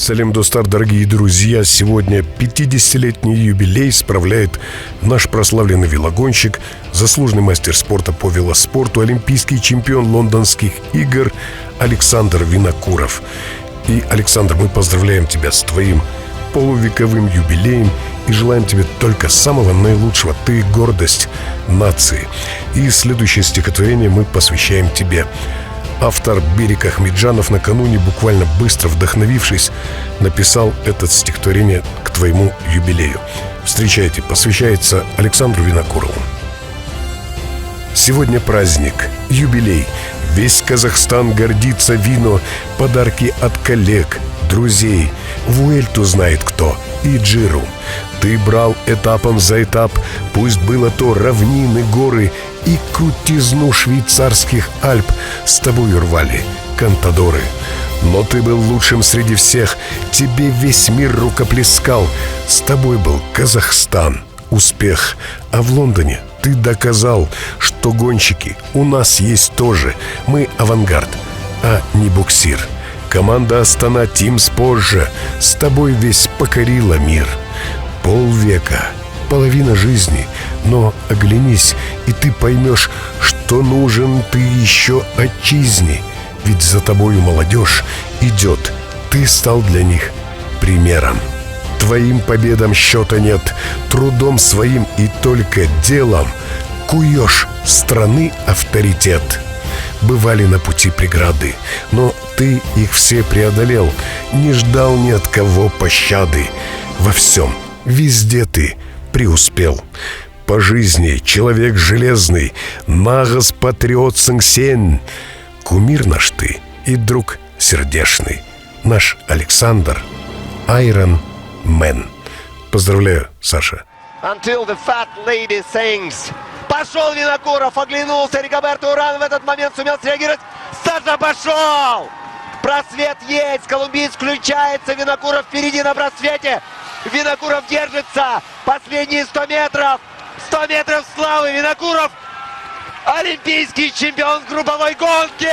Салем Достар, дорогие друзья! Сегодня 50-летний юбилей справляет наш прославленный велогонщик, заслуженный мастер спорта по велоспорту, олимпийский чемпион лондонских игр Александр Винокуров. И, Александр, мы поздравляем тебя с твоим полувековым юбилеем и желаем тебе только самого наилучшего. Ты гордость нации. И следующее стихотворение мы посвящаем тебе. Автор Берик Ахмеджанов накануне, буквально быстро вдохновившись, написал это стихотворение к твоему юбилею. Встречайте, посвящается Александру Винокурову. Сегодня праздник, юбилей. Весь Казахстан гордится вино, подарки от коллег, друзей. Вуэльту знает кто, и Джиру. Ты брал этапом за этап, пусть было то равнины, горы, и крутизну швейцарских Альп с тобою рвали кантадоры. Но ты был лучшим среди всех, тебе весь мир рукоплескал. С тобой был Казахстан, успех. А в Лондоне ты доказал, что гонщики у нас есть тоже. Мы авангард, а не буксир. Команда Астана Тимс позже с тобой весь покорила мир. Полвека, половина жизни, но оглянись, и ты поймешь, что нужен ты еще отчизне. Ведь за тобою молодежь идет, ты стал для них примером. Твоим победам счета нет, трудом своим и только делом куешь страны авторитет. Бывали на пути преграды, но ты их все преодолел, не ждал ни от кого пощады. Во всем, везде ты преуспел. По жизни человек железный, нагос патриот сен. Кумир наш ты и друг сердечный, наш Александр Айрон Мэн. Поздравляю, Саша. Until the fat lady sings. Пошел Винокуров, оглянулся, Ригоберто Уран в этот момент сумел среагировать. Саша пошел! Просвет есть, колумбиец включается, Винокуров впереди на просвете. Винокуров держится, последние 100 метров. 100 метров славы, Винокуров олимпийский чемпион в групповой гонке.